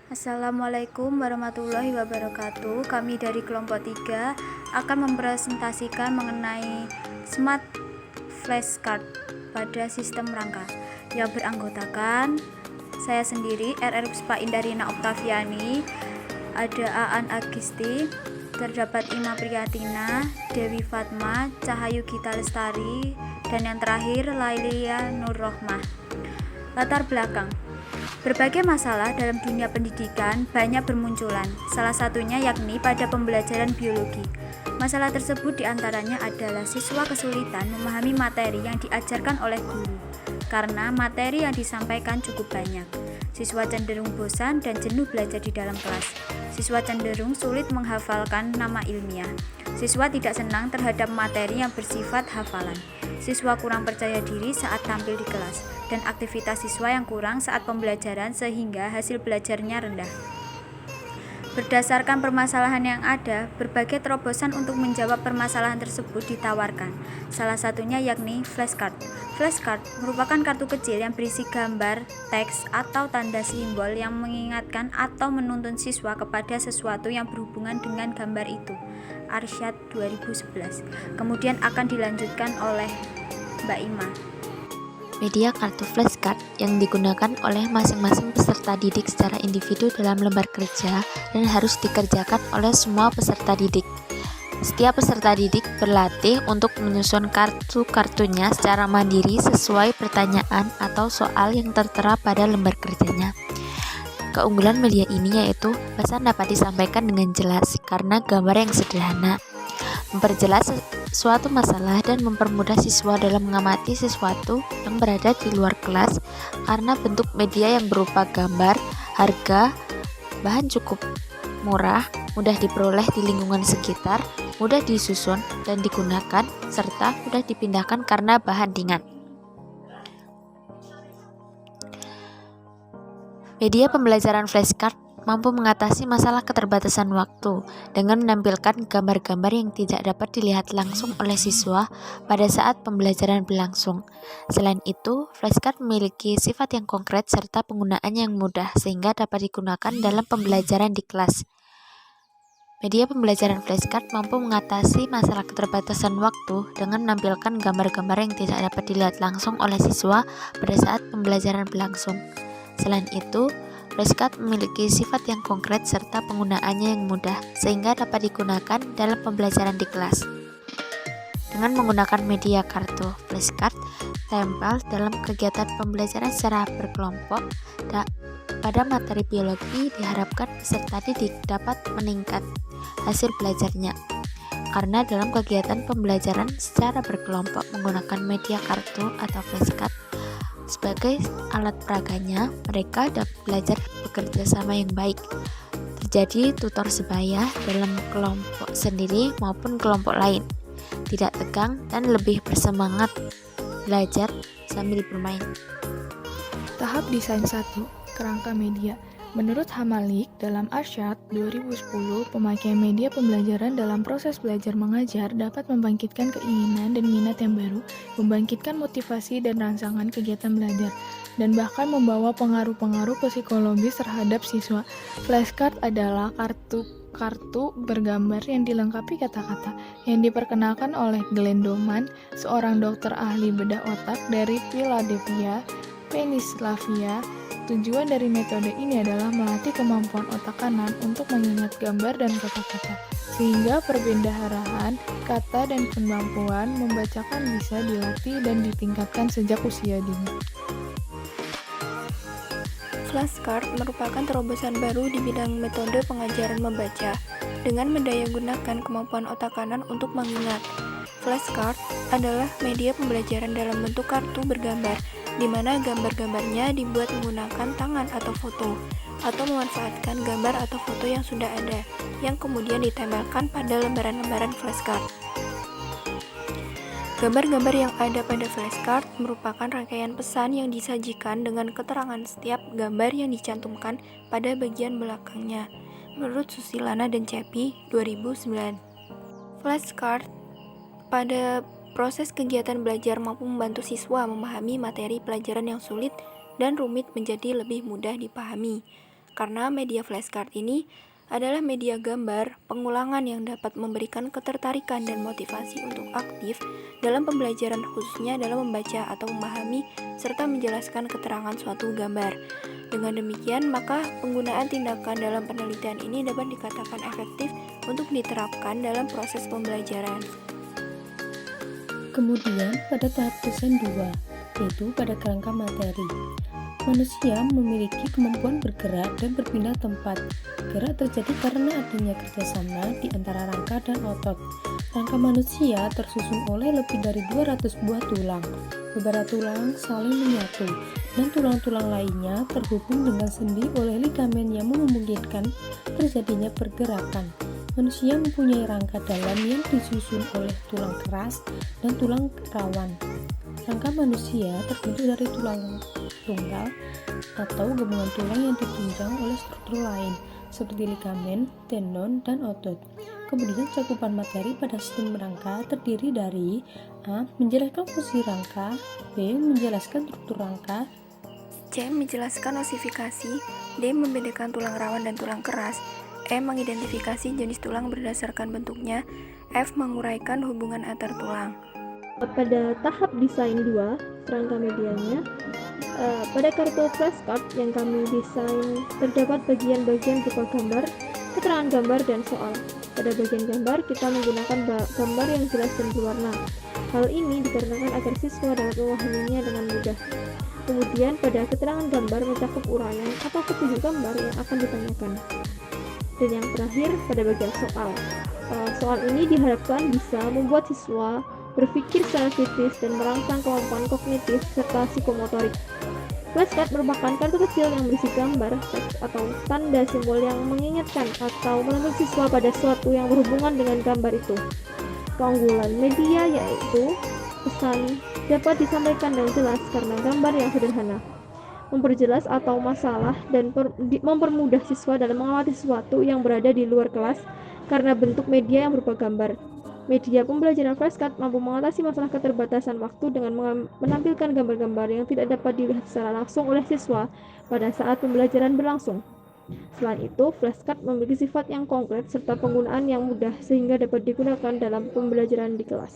Assalamualaikum warahmatullahi wabarakatuh. Kami dari kelompok 3 akan mempresentasikan mengenai Smart Flashcard pada sistem rangka yang beranggotakan saya sendiri, RR Puspa Indarina Oktaviani, ada Aan Agisti, terdapat Ima Priyatina, Dewi Fatma, Cahayu Gita Lestari, dan yang terakhir Lailia Nur Rohmah. Latar belakang: berbagai masalah dalam dunia pendidikan banyak bermunculan, salah satunya yakni pada pembelajaran biologi. Masalah tersebut diantaranya adalah siswa kesulitan memahami materi yang diajarkan oleh guru, karena materi yang disampaikan cukup banyak. Siswa cenderung bosan dan jenuh belajar di dalam kelas. Siswa cenderung sulit menghafalkan nama ilmiah. Siswa tidak senang terhadap materi yang bersifat hafalan. Siswa kurang percaya diri saat tampil di kelas, dan aktivitas siswa yang kurang saat pembelajaran sehingga hasil belajarnya rendah. Berdasarkan permasalahan yang ada, berbagai terobosan untuk menjawab permasalahan tersebut ditawarkan. Salah satunya yakni flashcard. Flashcard merupakan kartu kecil yang berisi gambar, teks, atau tanda simbol yang mengingatkan atau menuntun siswa kepada sesuatu yang berhubungan dengan gambar itu. Arsyad 2011. Kemudian akan dilanjutkan oleh Mbak Ima. Media kartu flashcard yang digunakan oleh masing-masing peserta didik secara individu dalam lembar kerja dan harus dikerjakan oleh semua peserta didik. Setiap peserta didik berlatih untuk menyusun kartu-kartunya secara mandiri sesuai pertanyaan atau soal yang tertera pada lembar kerjanya. Keunggulan media ini yaitu pesan dapat disampaikan dengan jelas karena gambar yang sederhana, memperjelas suatu masalah dan mempermudah siswa dalam mengamati sesuatu yang berada di luar kelas karena bentuk media yang berupa gambar, harga, bahan cukup murah, mudah diperoleh di lingkungan sekitar, mudah disusun dan digunakan, serta mudah dipindahkan karena bahan ringan. Media pembelajaran flashcard mampu mengatasi masalah keterbatasan waktu dengan menampilkan gambar-gambar yang tidak dapat dilihat langsung oleh siswa pada saat pembelajaran berlangsung. Selain itu, flashcard memiliki sifat yang konkret serta penggunaannya yang mudah sehingga dapat digunakan dalam pembelajaran di kelas. Media pembelajaran flashcard mampu mengatasi masalah keterbatasan waktu dengan menampilkan gambar-gambar yang tidak dapat dilihat langsung oleh siswa pada saat pembelajaran berlangsung. Selain itu, flashcard memiliki sifat yang konkret serta penggunaannya yang mudah sehingga dapat digunakan dalam pembelajaran di kelas. Dengan menggunakan media kartu flashcard tempel dalam kegiatan pembelajaran secara berkelompok pada materi biologi, diharapkan peserta didik dapat meningkat hasil belajarnya. Karena dalam kegiatan pembelajaran secara berkelompok menggunakan media kartu atau flashcard sebagai alat peraganya, mereka dapat belajar bekerja sama yang baik. Terjadi tutor sebaya dalam kelompok sendiri maupun kelompok lain. Tidak tegang dan lebih bersemangat belajar sambil bermain. Tahap Desain 1, Kerangka Media. Menurut Hamalik, dalam Arsyad 2010, pemakaian media pembelajaran dalam proses belajar mengajar dapat membangkitkan keinginan dan minat yang baru, membangkitkan motivasi dan rangsangan kegiatan belajar, dan bahkan membawa pengaruh-pengaruh psikologis terhadap siswa. Flashcard adalah kartu bergambar yang dilengkapi kata-kata yang diperkenalkan oleh Glenn Doman, seorang dokter ahli bedah otak dari Philadelphia, Pennsylvania. Tujuan dari metode ini adalah melatih kemampuan otak kanan untuk mengingat gambar dan kata-kata, sehingga perbedaan kata dan kemampuan membacakan bisa dilatih dan ditingkatkan sejak usia dini. Flashcard merupakan terobosan baru di bidang metode pengajaran membaca dengan mendayagunakan kemampuan otak kanan untuk mengingat. Flashcard adalah media pembelajaran dalam bentuk kartu bergambar, di mana gambar-gambarnya dibuat menggunakan tangan atau foto, atau memanfaatkan gambar atau foto yang sudah ada, yang kemudian ditempelkan pada lembaran-lembaran flashcard. Gambar-gambar yang ada pada flashcard merupakan rangkaian pesan yang disajikan dengan keterangan setiap gambar yang dicantumkan pada bagian belakangnya, menurut Susilana dan Cepi, 2009. Flashcard pada proses kegiatan belajar mampu membantu siswa memahami materi pelajaran yang sulit dan rumit menjadi lebih mudah dipahami. karena media flashcard ini adalah media gambar pengulangan yang dapat memberikan ketertarikan dan motivasi untuk aktif dalam pembelajaran, khususnya dalam membaca atau memahami serta menjelaskan keterangan suatu gambar. Dengan demikian, maka penggunaan tindakan dalam penelitian ini dapat dikatakan efektif untuk diterapkan dalam proses pembelajaran. Kemudian pada tahap desain 2, yaitu pada kerangka materi. Manusia memiliki kemampuan bergerak dan berpindah tempat. Gerak terjadi karena adanya kerjasama di antara rangka dan otot. Rangka manusia tersusun oleh lebih dari 200 buah tulang. Beberapa tulang saling menyatu, dan tulang-tulang lainnya terhubung dengan sendi oleh ligamen yang memungkinkan terjadinya pergerakan. Manusia mempunyai rangka dalam yang disusun oleh tulang keras dan tulang rawan. Rangka manusia terbentuk dari tulang tunggal atau gabungan tulang yang ditunjang oleh struktur lain seperti ligamen, tendon, dan otot. Kemudian cakupan materi pada sistem rangka terdiri dari A. Menjelaskan fungsi rangka, B. Menjelaskan struktur rangka, C. Menjelaskan osifikasi, D. Membedakan tulang rawan dan tulang keras, E. Mengidentifikasi jenis tulang berdasarkan bentuknya, F. Menguraikan hubungan antar tulang. Pada tahap desain 2, kerangka medianya, pada kartu flashcard yang kami desain terdapat bagian-bagian berupa gambar, keterangan gambar, dan soal. Pada bagian gambar, kita menggunakan gambar yang jelas dan berwarna. Hal ini dikarenakan agar siswa dapat memahaminya dengan mudah. Kemudian pada keterangan gambar mencakup uraian atau petunjuk gambar yang akan ditanyakan. Dan yang terakhir pada bagian soal. Soal ini diharapkan bisa membuat siswa berpikir secara kritis dan merangsang kemampuan kognitif serta psikomotorik. Flashcard merupakan kartu kecil yang berisi gambar, teks, atau tanda simbol yang mengingatkan atau menuntut siswa pada sesuatu yang berhubungan dengan gambar itu. Keunggulan media yaitu pesan dapat disampaikan dengan jelas karena gambar yang sederhana, memperjelas atau masalah, dan mempermudah siswa dalam mengamati sesuatu yang berada di luar kelas karena bentuk media yang berupa gambar. Media pembelajaran flashcard mampu mengatasi masalah keterbatasan waktu dengan menampilkan gambar-gambar yang tidak dapat dilihat secara langsung oleh siswa pada saat pembelajaran berlangsung. Selain itu, flashcard memiliki sifat yang konkret serta penggunaan yang mudah sehingga dapat digunakan dalam pembelajaran di kelas.